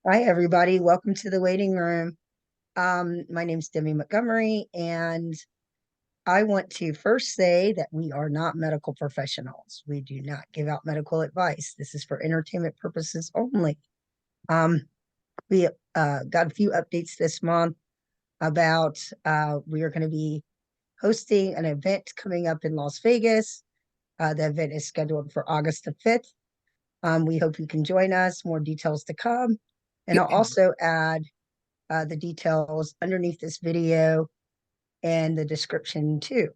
Hi, everybody. Welcome to the waiting room. My name's Demi Montgomery, and I want to first say that we are not medical professionals. We do not give out medical advice. This is for entertainment purposes only. Um, we got a few updates this month about we are going to be hosting an event coming up in Las Vegas. The event is scheduled for August the 5th. We hope you can join us. More details to come. And I'll also add the details underneath this video and the description too.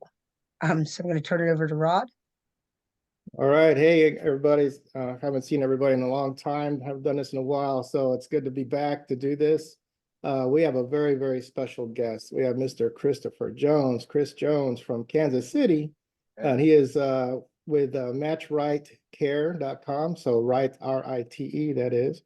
So I'm going to turn it over to Rod. All right. Hey, everybody. Haven't seen everybody in a long time. Haven't done this in a while. So it's good to be back to do this. We have a very, very special guest. We have Mr. Chris Jones from Kansas City. And he is with MatchRiteCare.com. So RITE, that is.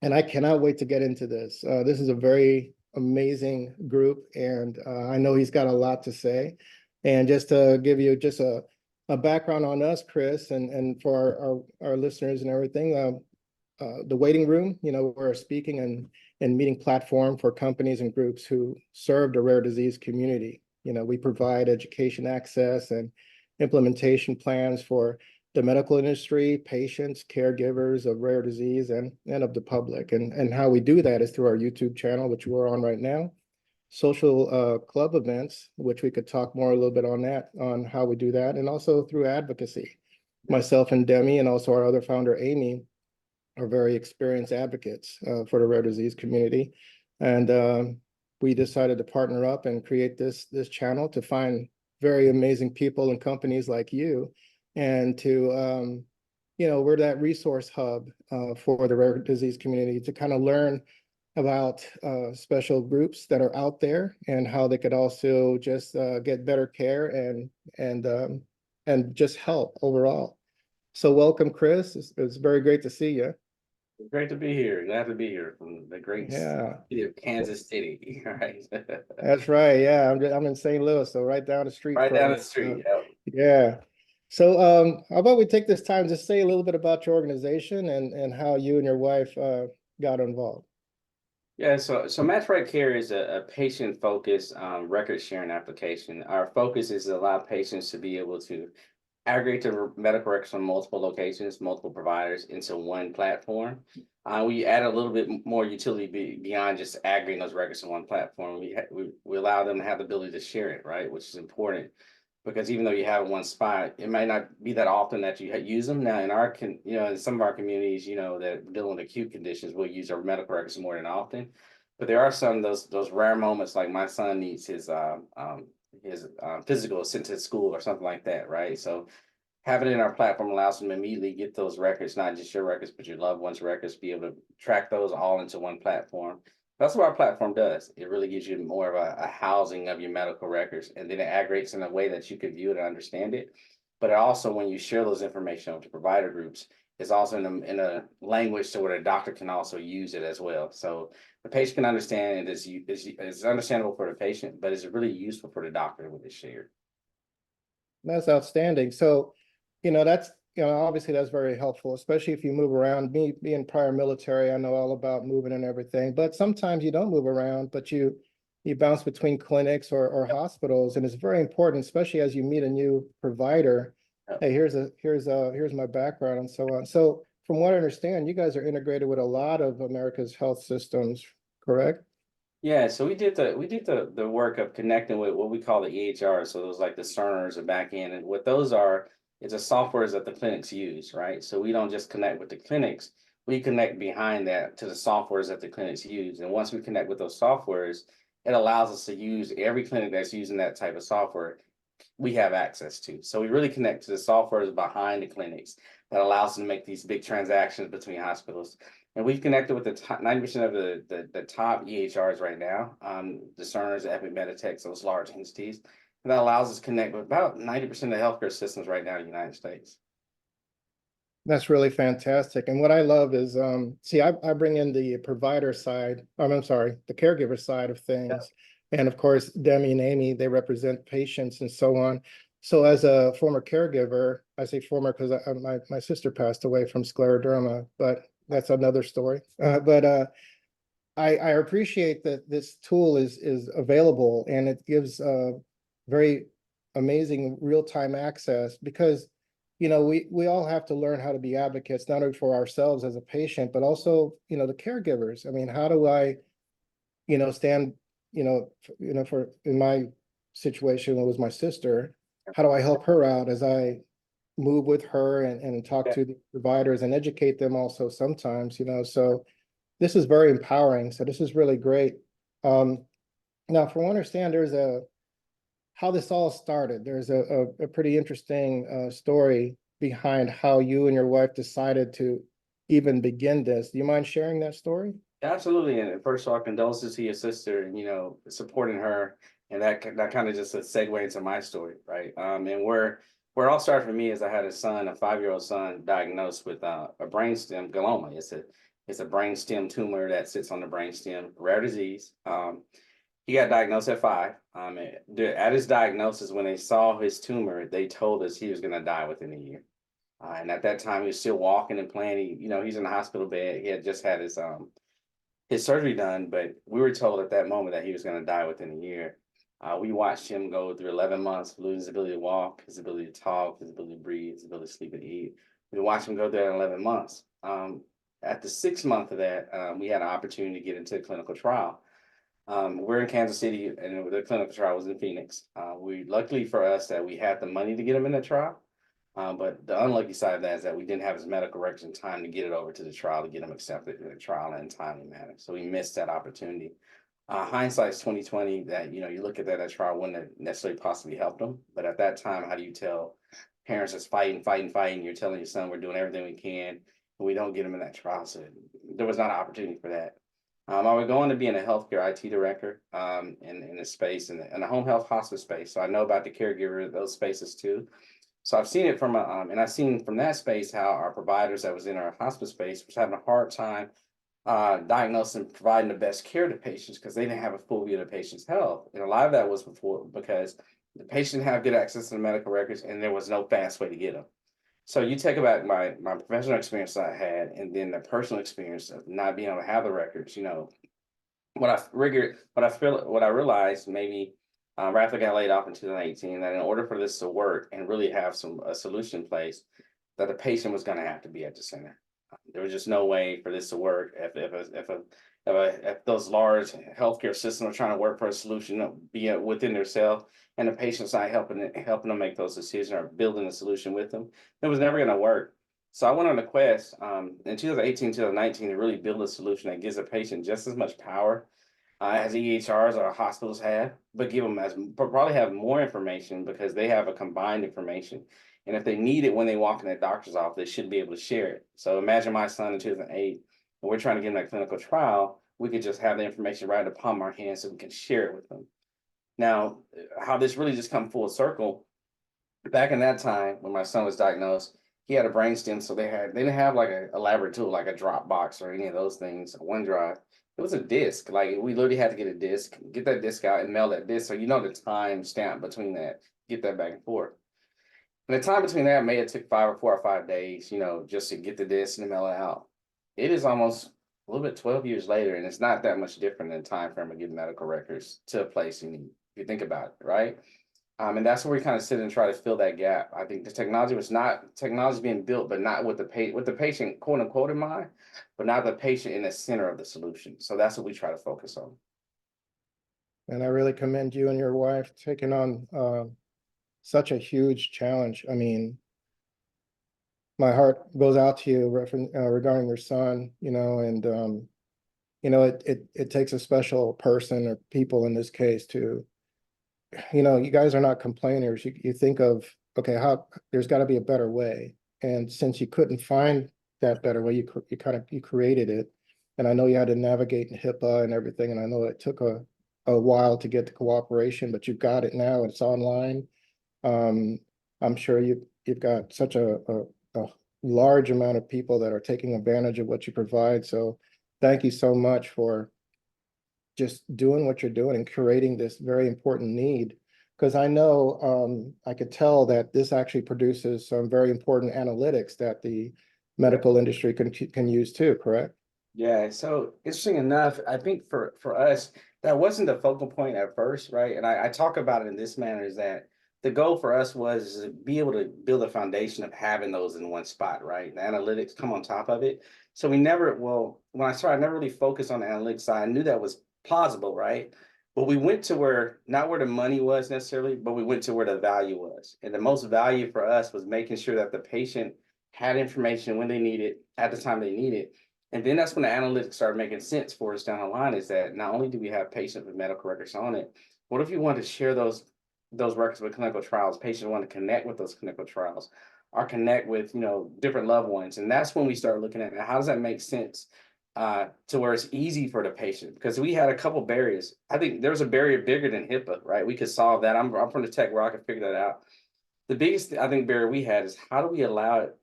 And I cannot wait to get into this. This is a very amazing group. And I know he's got a lot to say. And just to give you just a background on us, Chris, and for our listeners and everything, the waiting room, we're a speaking and meeting platform for companies and groups who serve the rare disease community. We provide education access and implementation plans for the medical industry, patients, caregivers of rare disease, and of the public. And how we do that is through our YouTube channel, which we're on right now, social club events, which we could talk more a little bit on that, on how we do that, and also through advocacy. Myself and Demi, and also our other founder, Amy, are very experienced advocates for the rare disease community. And we decided to partner up and create this channel to find very amazing people and companies like you, and to, we're that resource hub for the rare disease community to kind of learn about special groups that are out there and how they could also just get better care and just help overall. So welcome, Chris. It's very great to see you. Great to be here. Glad to be here from the great city of Kansas City. All right. That's right. Yeah, I'm in St. Louis, so right down the street. Right down the street. Yeah. So how about we take this time to say a little bit about your organization and how you and your wife got involved. Yeah, so MatchRite Care is a patient-focused record sharing application. Our focus is to allow patients to be able to aggregate their medical records from multiple locations, multiple providers into one platform. We add a little bit more utility beyond just aggregating those records in one platform. We allow them to have the ability to share it, right, which is important. Because even though you have one spot, it might not be that often that you use them. Now, in some of our communities, that deal with acute conditions, we'll use our medical records more than often. But there are some of those rare moments, like my son needs his physical sent to school or something like that, right? So having it in our platform allows them to immediately get those records, not just your records, but your loved ones' records, be able to track those all into one platform. That's what our platform does. It really gives you more of a housing of your medical records, and then it aggregates in a way that you can view it and understand it. But it also, when you share those information with the provider groups, it's also in a language so where the doctor can also use it as well. So the patient can understand it. It's understandable for the patient, but it's really useful for the doctor when it's shared. That's outstanding. So, that's, obviously that's very helpful, especially if you move around. Me being prior military, I know all about moving and everything, but sometimes you don't move around, but you bounce between clinics or hospitals. And it's very important, especially as you meet a new provider. Hey, here's my background and so on. So from what I understand, you guys are integrated with a lot of America's health systems, correct? Yeah, so we did the work of connecting with what we call the EHR. So those like the Cerners and back end, and what those are is the softwares that the clinics use, right? So we don't just connect with the clinics, we connect behind that to the softwares that the clinics use. And once we connect with those softwares, it allows us to use every clinic that's using that type of software we have access to. So we really connect to the softwares behind the clinics that allows them to make these big transactions between hospitals. And we've connected with the top 90% of the top EHRs right now, the Cerners, Epic, Meditech, those large entities. And that allows us to connect with about 90% of the healthcare systems right now in the United States. That's really fantastic. And what I love is, see, I bring in the provider side, I'm sorry, the caregiver side of things. Yeah. And of course, Demi and Amy, they represent patients and so on. So as a former caregiver, I say former because my sister passed away from scleroderma, but that's another story. But I appreciate that this tool is available, and it gives very amazing real-time access, because we all have to learn how to be advocates, not only for ourselves as a patient, but also the caregivers. I mean, how do I stand, for in my situation, it was my sister. How do I help her out as I move with her and talk Yeah. to the providers and educate them also sometimes, so this is very empowering. So this is really great. Now, from what I understand, there's how this all started. There's a pretty interesting story behind how you and your wife decided to even begin this. Do you mind sharing that story? Absolutely. And first of all, condolences to your sister and, supporting her. And that kind of just a segue into my story, right? And where it all started for me is I had a son, a 5-year-old son, diagnosed with a brainstem glioma. It's a brainstem tumor that sits on the brainstem, rare disease. He got diagnosed at 5. At his diagnosis, when they saw his tumor, they told us he was going to die within a year. And at that time, he was still walking and playing. He's in the hospital bed. He had just had his surgery done, but we were told at that moment that he was going to die within a year. We watched him go through 11 months, lose his ability to walk, his ability to talk, his ability to breathe, his ability to sleep and eat. We watched him go through that in 11 months. At the 6th month of that, we had an opportunity to get into a clinical trial. We're in Kansas City, and the clinical trial was in Phoenix. Luckily for us, that we had the money to get him in the trial. But the unlucky side of that is that we didn't have his medical records in time to get it over to the trial to get him accepted in the trial in a timely manner. So we missed that opportunity. Hindsight's 2020. That you look at that trial wouldn't have necessarily possibly helped him. But at that time, how do you tell parents that's fighting? You're telling your son we're doing everything we can, and we don't get him in that trial. So there was not an opportunity for that. I was going to be in a healthcare IT director in a space in a home health hospice space. So I know about the caregiver of those spaces too. So I've seen it and I've seen from that space how our providers that was in our hospice space was having a hard time diagnosing and providing the best care to patients because they didn't have a full view of the patient's health. And a lot of that was because the patient didn't have good access to the medical records and there was no fast way to get them. So you take about my professional experience that I had and then the personal experience of not being able to have the records, what I realized maybe right after I got laid off in 2018, that in order for this to work and really have a solution in place, that the patient was going to have to be at the center. There was just no way for this to work if those large healthcare systems are trying to work for a solution, be it within their self, and the patient's not helping them make those decisions or building a solution with them. It was never going to work. So I went on a quest in 2018, 2019 to really build a solution that gives a patient just as much power as EHRs or hospitals have, but probably have more information because they have a combined information. And if they need it when they walk in that doctor's office, they should be able to share it. So imagine my son in 2008, and we're trying to get him that clinical trial. We could just have the information right in the palm of our hands so we can share it with them. Now, how this really just come full circle, back in that time when my son was diagnosed, he had a brainstem, so they didn't have like a elaborate tool like a Dropbox or any of those things, OneDrive. It was a disk. Like we literally had to get a disk, get that disk out and mail that disk. So the time stamp between that, get that back and forth. And the time between that may have took 4 or 5 days, just to get the disk and mail it out. It is almost a little bit 12 years later, and it's not that much different than the time frame of getting medical records to a place you need, if you think about it, right? And that's where we kind of sit and try to fill that gap. I think the technology being built, but not with the patient, quote unquote, in mind, but not the patient in the center of the solution. So that's what we try to focus on. And I really commend you and your wife taking on such a huge challenge. I mean, my heart goes out to you regarding your son, and it takes a special person or people in this case to, you guys are not complainers. You think of, okay, there's got to be a better way. And since you couldn't find that better way, you created it. And I know you had to navigate in HIPAA and everything. And I know it took a while to get the cooperation, but you've got it now. It's online. I'm sure you've got such a large amount of people that are taking advantage of what you provide. So thank you so much for just doing what you're doing and creating this very important need. Because I know I could tell that this actually produces some very important analytics that the medical industry can use too, correct? Yeah, so interesting enough, I think for us, that wasn't the focal point at first, right? And I talk about it in this manner is that the goal for us was to be able to build a foundation of having those in one spot, right? The analytics come on top of it. So we never, well, when I started, I never really focused on the analytics side. I knew that was plausible, right? But we went to where, not where the money was necessarily, but we went to where the value was. And the most value for us was making sure that the patient had information when they need it, at the time they need it. And then that's when the analytics started making sense for us down the line is that not only do we have patients with medical records on it, what if you want to share those records with clinical trials? Patients want to connect with those clinical trials or connect with, different loved ones. And that's when we start looking at how does that make sense to where it's easy for the patient? Because we had a couple barriers. I think there's a barrier bigger than HIPAA, right? We could solve that. I'm from the tech where I could figure that out. The biggest, I think, barrier we had is how do we allow it,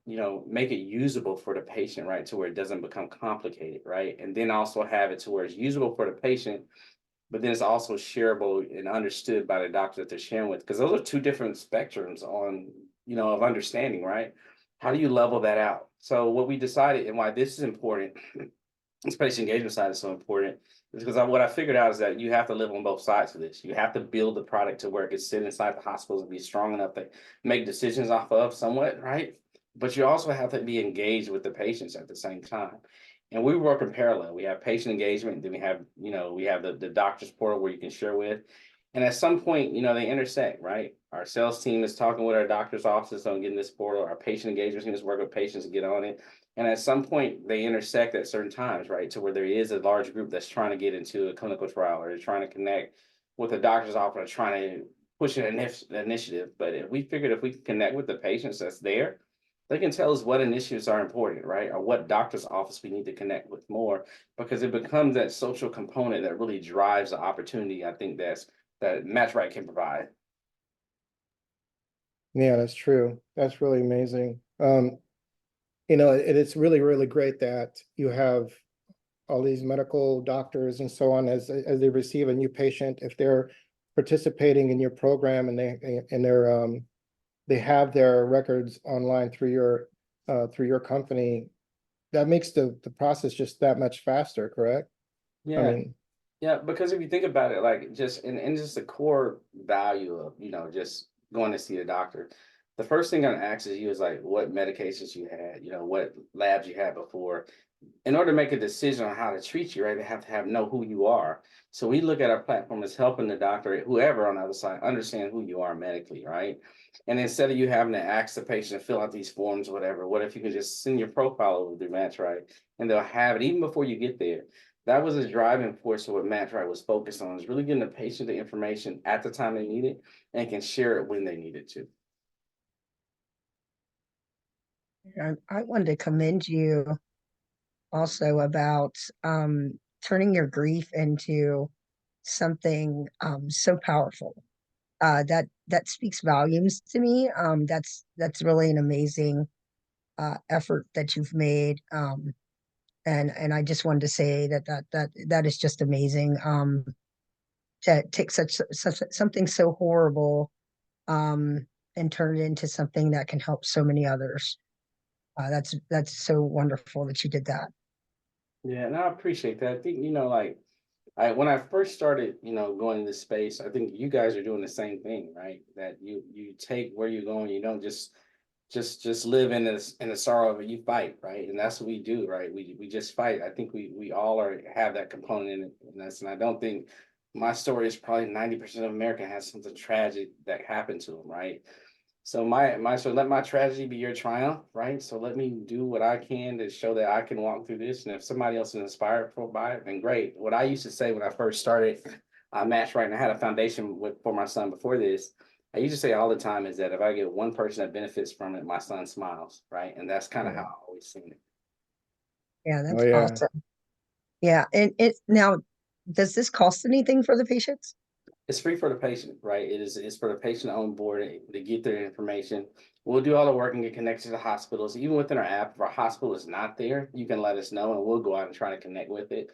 make it usable for the patient, right? To where it doesn't become complicated, right? And then also have it to where it's usable for the patient, but then it's also shareable and understood by the doctor that they're sharing with. Because those are two different spectrums on, of understanding, right? How do you level that out? So what we decided and why this is important, this patient engagement side is so important is because what I figured out is that you have to live on both sides of this. You have to build the product to where it can sit inside the hospitals and be strong enough to make decisions off of somewhat, right? But you also have to be engaged with the patients at the same time. And we work in parallel. We have patient engagement, then we have the doctor's portal where you can share with. And at some point, they intersect, right? Our sales team is talking with our doctor's offices on getting this portal. Our patient engagement team is working with patients to get on it. And at some point, they intersect at certain times, right? To where there is a large group that's trying to get into a clinical trial or they're trying to connect with a doctor's office or trying to push an initiative. But if we can connect with the patients that's there, they can tell us what initiatives are important, right? Or what doctor's office we need to connect with more, because it becomes that social component that really drives the opportunity. I think that MatchRite can provide. Yeah, that's true. That's really amazing. It's really, really great that you have all these medical doctors and so on as they receive a new patient, if they're participating in your program and they have their records online through your company, that makes the process just that much faster, correct? I Yeah. mean, Yeah, because if you think about it, like just and just the core value of, just going to see a doctor, the first thing I'm gonna ask is you is like what medications you had, what labs you had before. In order to make a decision on how to treat you, right, they have to know who you are. So we look at our platform as helping the doctor, whoever on the other side, understand who you are medically, right? And instead of you having to ask the patient to fill out these forms, whatever, what if you can just send your profile over through MatchRite and they'll have it even before you get there. That was a driving force of what MatchRite was focused on, is really getting the patient the information at the time they need it and can share it when they need it to. I wanted to commend you also about turning your grief into something so powerful. That speaks volumes to me. That's really an amazing effort that you've made. And I just wanted to say that is just amazing. To take such something so horrible and turn it into something that can help so many others. That's so wonderful that you did that. Yeah, and I appreciate that. I think, like when I first started, going into space, I think you guys are doing the same thing, right? That you take where you're going, you don't just live in the sorrow of it, you fight, right? And that's what we do, right? We just fight. I think we all have that component in it. And I don't think my story is probably 90% of America has something tragic that happened to them, right? So so let my tragedy be your triumph, right? So let me do what I can to show that I can walk through this. And if somebody else is inspired by it, then great. What I used to say when I first started MatchRite, and I had a foundation for my son before this, I used to say all the time is that if I get one person that benefits from it, my son smiles, right? And that's kind of how yeah. I always seen it. Yeah, Oh that's yeah. awesome. Yeah, and it now, does this cost anything for the patients? It's free for the patient, right? It's for the patient on board to get their information. We'll do all the work and get connected to the hospitals. Even within our app, if our hospital is not there, you can let us know and we'll go out and try to connect with it.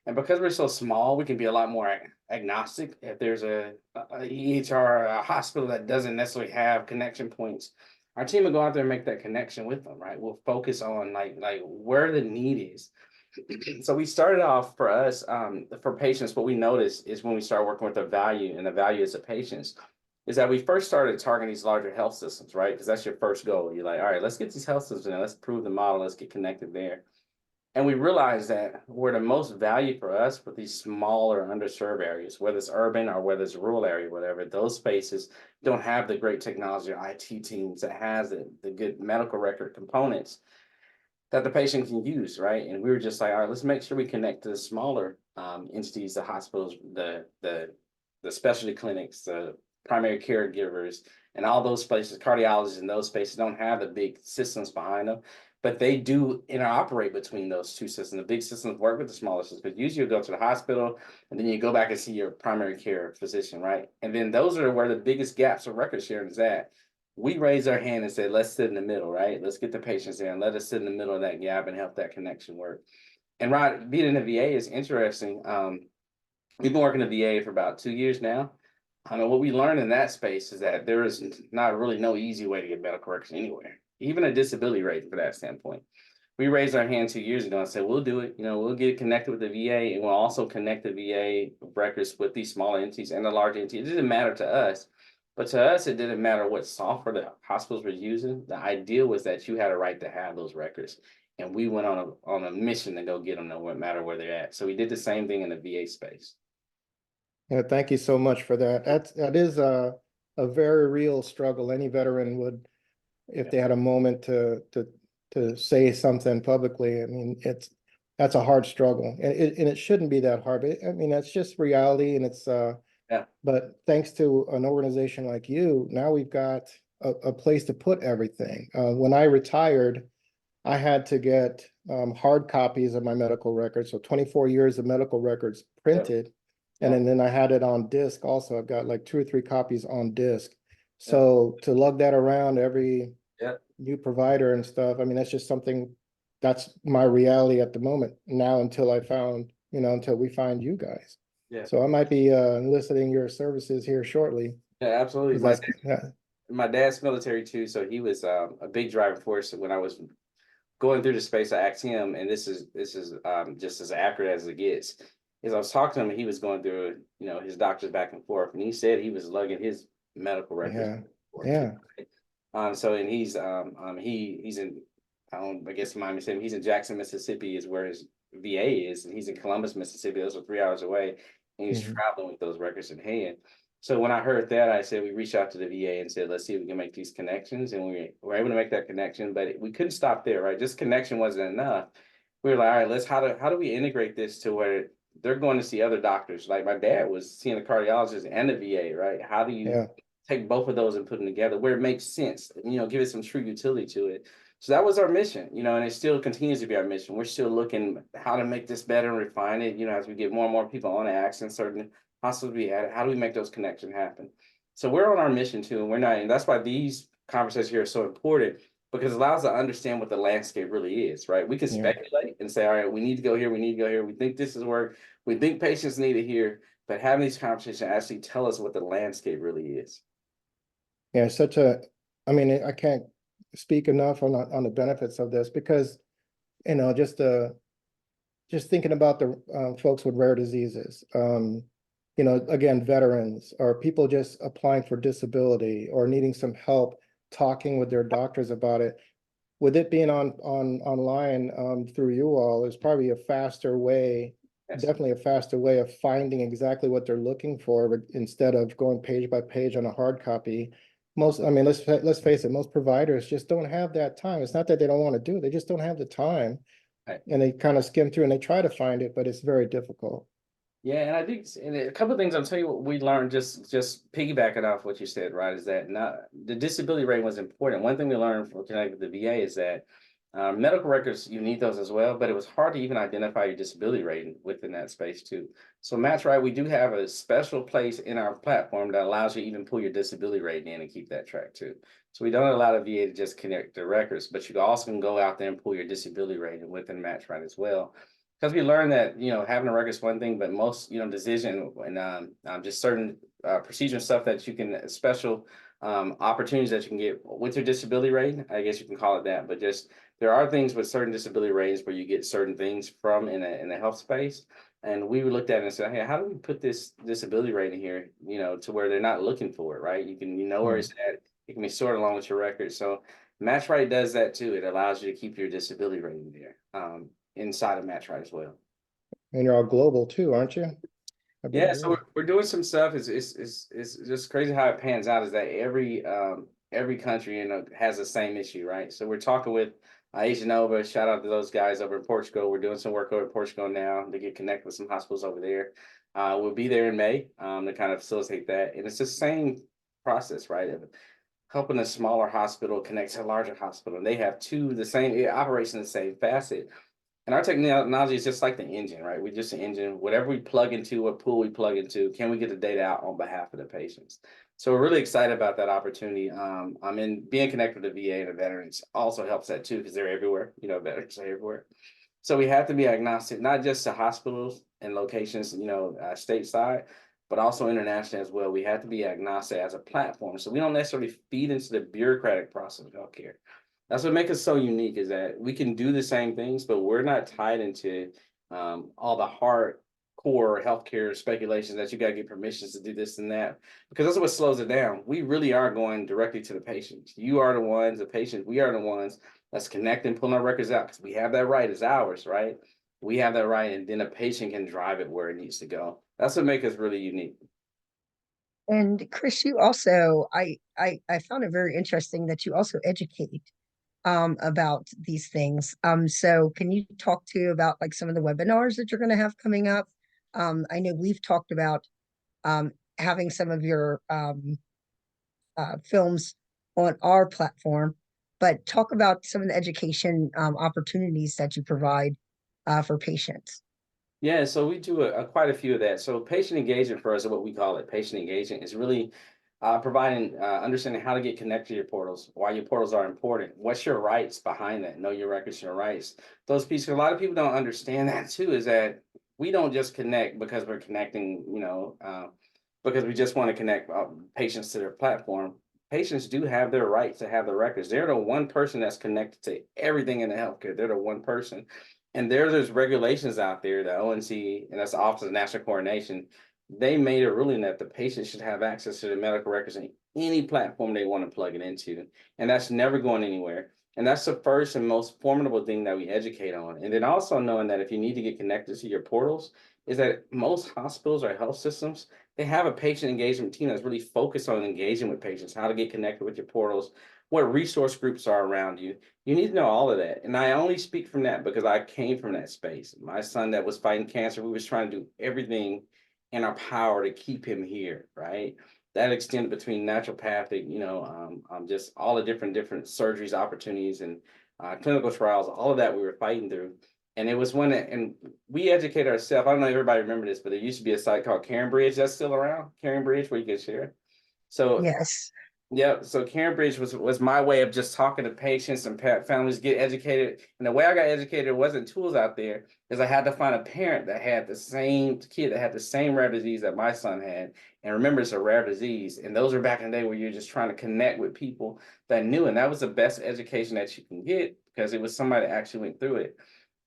And because we're so small, we can be a lot more agnostic. If there's a EHR, a hospital that doesn't necessarily have connection points, our team will go out there and make that connection with them, right? We'll focus on like where the need is. So we started off for us, for patients, what we noticed is when we start working with the value and the value as a patients, is that we first started targeting these larger health systems, right? Because that's your first goal. You're like, all right, let's get these health systems in, let's prove the model, let's get connected there. And we realized that where the most value for us for these smaller underserved areas, whether it's urban or whether it's rural area, whatever, those spaces don't have the great technology or IT teams that has the good medical record components that the patient can use, right? And we were just like, all right, let's make sure we connect to the smaller entities, the hospitals, the specialty clinics, the primary caregivers, and all those places. Cardiologists in those spaces don't have the big systems behind them, but they do interoperate between those two systems. The big systems work with the smaller systems, because usually you go to the hospital and then you go back and see your primary care physician, right? And then those are where the biggest gaps of record sharing is at. We raised our hand and said, let's sit in the middle, right? Let's get the patients there and let us sit in the middle of that gap and help that connection work. And right, being in the VA is interesting. We've been working in the VA for about 2 years now. And what we learned in that space is that there is not really no easy way to get medical records anywhere, even a disability rate for that standpoint. We raised our hand 2 years ago and said, we'll do it. We'll get connected with the VA, and we'll also connect the VA records with these small entities and the large entities. It didn't matter to us. But to us, it didn't matter what software the hospitals were using. The idea was that you had a right to have those records. And we went on a mission to go get them, no matter where they're at. So we did the same thing in the VA space. Yeah, thank you so much for that. That is a very real struggle. Any veteran would, if they had a moment to say something publicly. I mean, that's a hard struggle, and it shouldn't be that hard. But I mean, that's just reality, and it's Yeah. But thanks to an organization like you, now we've got a place to put everything. When I retired, I had to get hard copies of my medical records, so 24 years of medical records printed. Yeah. And then I had it on disc also. I've got like 2 or 3 copies on disc. So to lug that around every new provider and stuff, I mean, that's just something, that's my reality at the moment now until until we find you guys. Yeah. So I might be enlisting your services here shortly. Yeah, absolutely. Yeah. My dad's military too, so he was a big driving force when I was going through the space. I asked him, and this is just as accurate as it gets. As I was talking to him, he was going through his doctors back and forth, and he said he was lugging his medical records. Yeah. So and he's in, I guess you mind me saying, he's in Jackson, Mississippi, is where his VA is, and he's in Columbus, Mississippi. Those are 3 hours away, and he's traveling with those records in hand. So when I heard that, I said we reached out to the VA and said, let's see if we can make these connections, and we were able to make that connection, but we couldn't stop there, right? Just connection wasn't enough. We were like, all right, how do we integrate this to where they're going to see other doctors? Like my dad was seeing a cardiologist and the VA, right? How do you take both of those and put them together where it makes sense, give it some true utility to it? So that was our mission, and it still continues to be our mission. We're still looking how to make this better and refine it, as we get more and more people on access certain hospitals we had. How do we make those connections happen? So we're on our mission too, and that's why these conversations here are so important, because it allows us to understand what the landscape really is, right? We can speculate and say, all right, we need to go here, we need to go here. We think this is work. We think patients need it here, but having these conversations actually tell us what the landscape really is. Yeah, I mean, I can't speak enough on the benefits of this, because, just thinking about the folks with rare diseases, again, veterans or people just applying for disability or needing some help talking with their doctors about it. With it being online through you all, is probably a faster way, definitely a faster way of finding exactly what they're looking for, but instead of going page by page on a hard copy. Let's face it, most providers just don't have that time. It's not that they don't want to do it, they just don't have the time. Right. And they kind of skim through and they try to find it, but it's very difficult. Yeah, and I think a couple of things I'll tell you what we learned, just piggybacking off what you said, right, is that the disability rate was important. One thing we learned from connecting with the VA is that medical records, you need those as well, but it was hard to even identify your disability rating within that space too. So MatchRite, we do have a special place in our platform that allows you to even pull your disability rating in and keep that track too. So we don't allow the VA to just connect the records, but you also can go out there and pull your disability rating within MatchRite as well. Because we learned that, having a record is one thing, but most, decision and just certain procedure stuff that you can, special opportunities that you can get with your disability rating. I guess you can call it that, but just there are things with certain disability ratings where you get certain things from in a health space. And we looked at it and said, hey, how do we put this disability rating here, to where they're not looking for it, right? You know where it's at. It can be sorted along with your record. So MatchRite does that too. It allows you to keep your disability rating there inside of MatchRite as well. And you're all global too, aren't you? I Yeah, believe. so we're doing some stuff. It's just crazy how it pans out. Is that every country has the same issue, right? So we're talking with Asia Nova. Shout out to those guys over in Portugal. We're doing some work over in Portugal now to get connected with some hospitals over there. We'll be there in May to kind of facilitate that, and it's the same process, right? Of helping a smaller hospital connect to a larger hospital, and they have the same. It operates in the same facet. And our technology is just like the engine, right? We're just an engine. Whatever we plug into, what pool we plug into, can we get the data out on behalf of the patients? So we're really excited about that opportunity. I'm in being connected with the VA and the veterans also helps that too, because they're everywhere. Veterans are everywhere. So we have to be agnostic, not just to hospitals and locations, stateside, but also internationally as well. We have to be agnostic as a platform. So we don't necessarily feed into the bureaucratic process of healthcare. That's what makes us so unique, is that we can do the same things, but we're not tied into all the hardcore healthcare speculations that you got to get permissions to do this and that, because that's what slows it down. We really are going directly to the patients. You are the ones, the patients, we are the ones that's connecting, pulling our records out, because we have that right. It's ours, right? We have that right, and then a patient can drive it where it needs to go. That's what makes us really unique. And Chris, you also, I found it very interesting that you also educate about these things. So can you talk to about like some of the webinars that you're going to have coming up? I know we've talked about having some of your films on our platform, but talk about some of the education opportunities that you provide for patients. Yeah, so we do quite a few of that. So patient engagement for us, is what we call it. Patient engagement is really providing understanding how to get connected to your portals, why your portals are important, what's your rights behind that, know your records, your rights. Those pieces, a lot of people don't understand that too, is that we don't just connect because we're connecting, because we just want to connect patients to their platform. Patients do have their right to have the records. They're the one person that's connected to everything in the healthcare. They're the one person. And there's regulations out there, the ONC, and that's the Office of National Coordination. They made a ruling that the patient should have access to the medical records in any platform they want to plug it into. And that's never going anywhere. And that's the first and most formidable thing that we educate on. And then also knowing that if you need to get connected to your portals, is that most hospitals or health systems, they have a patient engagement team that's really focused on engaging with patients, how to get connected with your portals, what resource groups are around you. You need to know all of that. And I only speak from that because I came from that space. My son that was fighting cancer, we was trying to do everything in our power to keep him here, right? That extended between naturopathic, just all the different surgeries, opportunities, and clinical trials, all of that we were fighting through. And it was and we educate ourselves. I don't know if everybody remember this, but there used to be a site called Karen Bridge that's still around, Karen Bridge, where you can share. So Yes. yeah, so Cambridge was my way of just talking to patients and families, get educated. And the way I got educated, there wasn't tools out there, is I had to find a parent that had the same kid that had the same rare disease that my son had. And remember, it's a rare disease. And those are back in the day where you're just trying to connect with people that knew. And that was the best education that you can get, because it was somebody that actually went through it.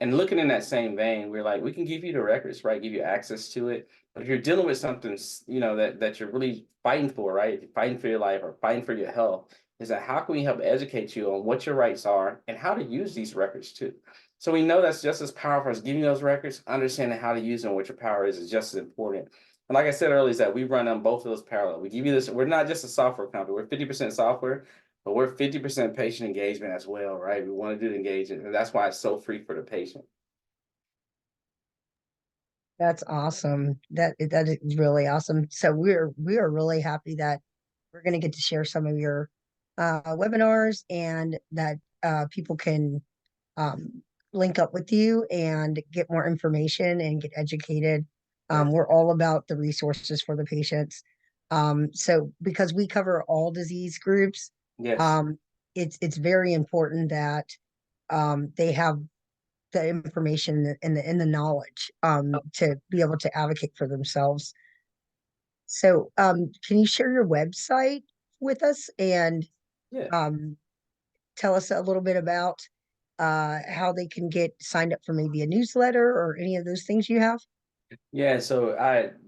And looking in that same vein, we're like, we can give you the records, right? Give you access to it. But if you're dealing with something, that you're really fighting for, right? If you're fighting for your life or fighting for your health, is that how can we help educate you on what your rights are and how to use these records too? So we know that's just as powerful as giving those records. Understanding how to use them, what your power is just as important. And like I said earlier, is that we run on both of those parallel. We give you this. We're not just a software company. We're 50% software, but we're 50% patient engagement as well, right? We want to do the engagement, and that's why it's so free for the patient. That's awesome. That is really awesome. So we are really happy that we're going to get to share some of your webinars, and that people can link up with you and get more information and get educated. We're all about the resources for the patients. So because we cover all disease groups, Yes. um, it's very important that they have the information and the knowledge to be able to advocate for themselves. So can you share your website with us and Yeah. um, tell us a little bit about how they can get signed up for maybe a newsletter or any of those things you have? Yeah, so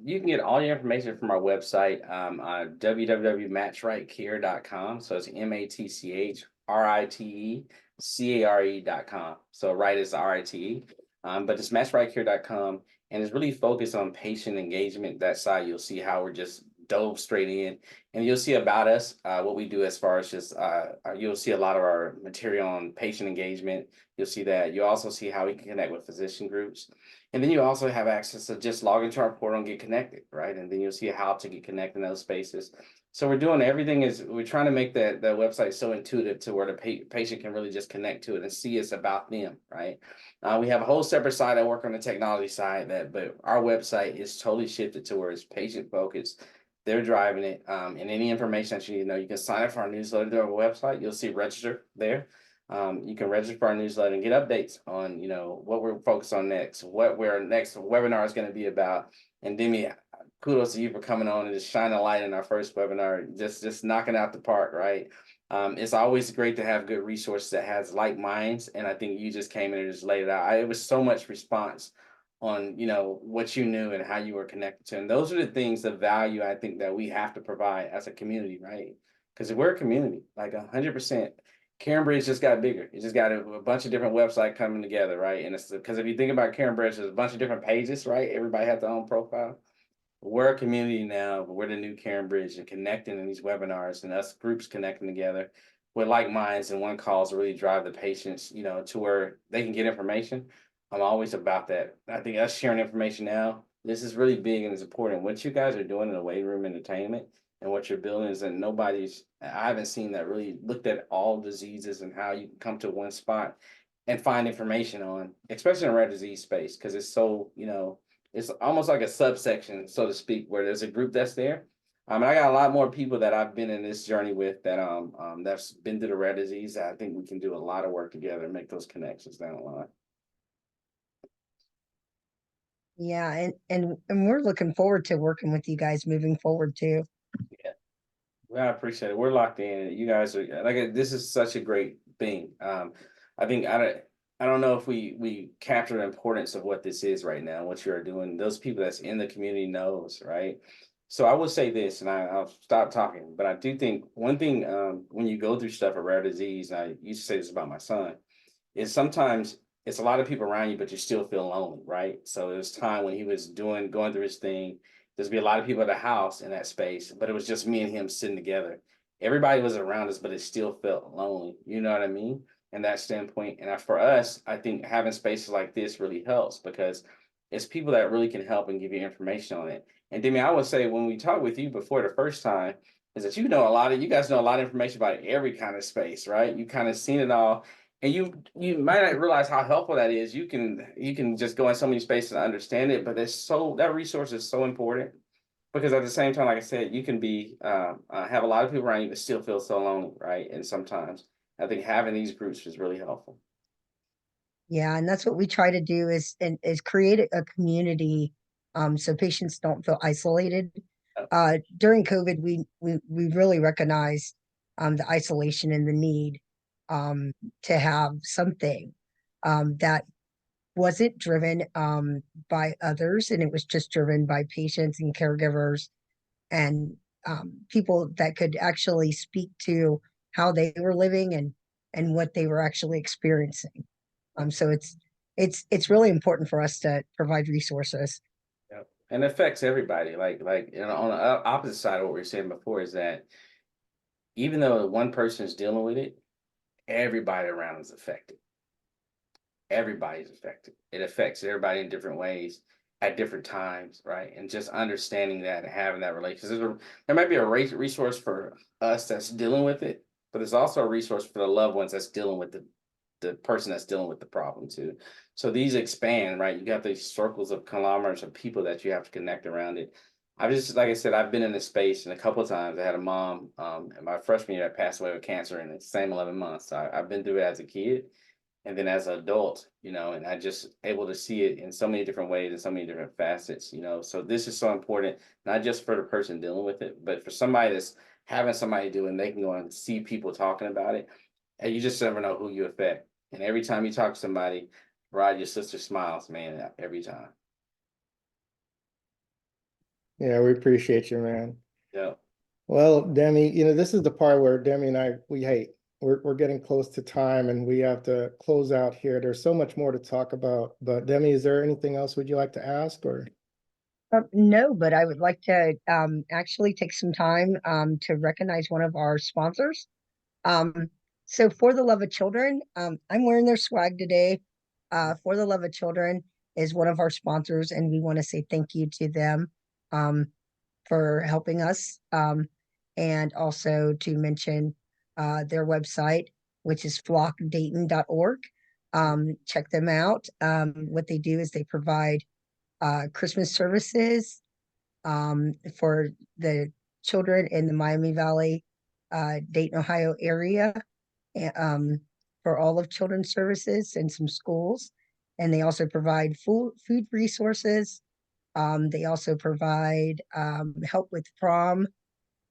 you can get all your information from our website, on www.matchritecare.com. So it's MatchRitecare.com. So right is RITE. But it's matchritecare.com, and it's really focused on patient engagement. That side, you'll see how we're just dove straight in, and you'll see about us, what we do as far as just you'll see a lot of our material on patient engagement. You'll see that. You'll also see how we can connect with physician groups. And then you also have access to just log into our portal and get connected, right? And then you'll see how to get connected in those spaces. So we're doing everything is we're trying to make that website so intuitive to where the patient can really just connect to it and see it's about them, right? We have a whole separate side that work on the technology side but our website is totally shifted to where it's patient focused. They're driving it. And any information that you need to know, you can sign up for our newsletter through our website. You'll see register there. You can register for our newsletter and get updates on, what we're focused on next, what our next webinar is going to be about. And Demi, kudos to you for coming on and just shining a light in our first webinar, just knocking out the park, right? It's always great to have good resources that has like minds, and I think you just came in and just laid it out. It was so much response on what you knew and how you were connected to, and those are the things, the value I think that we have to provide as a community, right? Because we're a community, like 100%. Cambridge just got bigger. It just got a bunch of different websites coming together, right? And it's because if you think about Cambridge, there's a bunch of different pages, right? Everybody has their own profile. We're a community now, but we're the new Cambridge and connecting in these webinars and us groups connecting together with like minds and one cause to really drive the patients, to where they can get information. I'm always about that. I think us sharing information now, this is really big and it's important. What you guys are doing in the waiting room entertainment and what you're building is that I haven't seen that really looked at all diseases and how you can come to one spot and find information on, especially in rare disease space, because it's so, it's almost like a subsection, so to speak, where there's a group that's there. And I got a lot more people that I've been in this journey with that that's been through the rare disease. I think we can do a lot of work together and make those connections down the line. Yeah, and we're looking forward to working with you guys moving forward too. Yeah, well, I appreciate it. We're locked in. You guys are like this is such a great thing. I think I don't know if we capture the importance of what this is right now, what you're doing. Those people that's in the community knows, right? So I will say this, and I'll stop talking, but I do think one thing, when you go through stuff of rare disease, and I used to say this about my son, is sometimes it's a lot of people around you, but you still feel lonely, right? So it was time when he was going through his thing. There's be a lot of people at the house in that space, but it was just me and him sitting together. Everybody was around us, but it still felt lonely. You know what I mean? And that standpoint. And for us, I think having spaces like this really helps because it's people that really can help and give you information on it. And Demi, I would say when we talked with you before the first time, is that you guys know a lot of information about every kind of space, right? You kind of seen it all. And you might not realize how helpful that is. You can just go in so many spaces and understand it, but that resource is so important because at the same time, like I said, you can be have a lot of people around you but still feel so lonely, right? And sometimes I think having these groups is really helpful. Yeah, and that's what we try to do is create a community so patients don't feel isolated. During COVID, we really recognized the isolation and the need to have something that wasn't driven by others, and it was just driven by patients and caregivers and people that could actually speak to how they were living and what they were actually experiencing. So it's really important for us to provide resources. Yeah. And it affects everybody. On the opposite side of what we were saying before is that even though one person is dealing with it, everybody around is affected. Everybody's affected. It affects everybody in different ways at different times, right? And just understanding that and having that relationship. There might be a resource for us that's dealing with it, but there's also a resource for the loved ones that's dealing with the person that's dealing with the problem too. So these expand, right? You got these circles of conglomerates of people that you have to connect around it. I've just, like I said, I've been in this space and a couple of times I had a mom in my freshman year that passed away with cancer in the same 11 months. I've been through it as a kid. And then as an adult, you know, and I just able to see it in so many different ways and so many different facets, you know. So this is so important, not just for the person dealing with it, but for somebody that's having somebody do it, and they can go and see people talking about it. And you just never know who you affect. And every time you talk to somebody, Rod, your sister smiles, man, every time. Yeah, we appreciate you, man. Yeah. Well, Demi, you know, this is the part where Demi and I, we're getting close to time and we have to close out here. There's so much more to talk about, but Demi, is there anything else would you like to ask or? No, but I would like to actually take some time to recognize one of our sponsors. So For the Love of Children, I'm wearing their swag today. For the Love of Children is one of our sponsors, and we want to say thank you to them um, for helping us. And also to mention their website, which is flockdayton.org. Check them out. What they do is they provide Christmas services for the children in the Miami Valley, Dayton, Ohio area, for all of children's services and some schools. And they also provide food resources. They also provide help with prom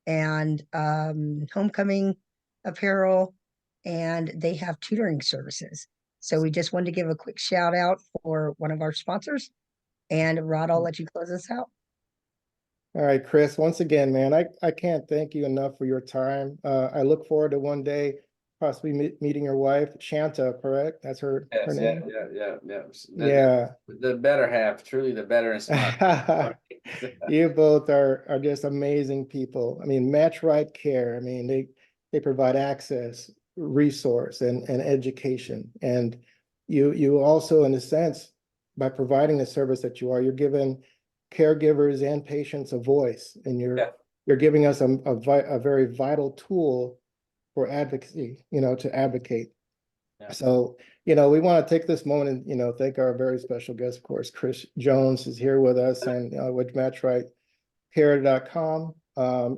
and homecoming apparel, and they have tutoring services. So we just wanted to give a quick shout out for one of our sponsors. And Rod, I'll let you close us out. All right, Chris, once again, man, I can't thank you enough for your time. I look forward to one day possibly meeting your wife, Shanta, correct? That's her Yes, name? yeah. Yeah. The better half, truly the better and smarter. You both are just amazing people. I mean, MatchRite Care, I mean, they provide access, resource, and education. And you also, in a sense, by providing the service that you are, you're giving caregivers and patients a voice, and Yeah. you're giving us a very vital tool for advocacy, you know, to advocate. Yeah. So, you know, we want to take this moment and, you know, thank our very special guest, of course, Chris Jones is here with us and with MatchRiteCare.com.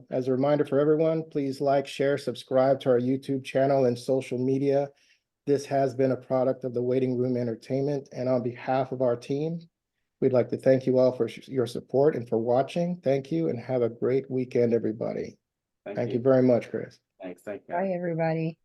As a reminder for everyone, please like, share, subscribe to our YouTube channel and social media. This has been a product of the Waiting Room Entertainment, and on behalf of our team, we'd like to thank you all for your support and for watching. Thank you and have a great weekend, everybody. Thank you very much, Chris. Thanks. Thank you. Bye, everybody.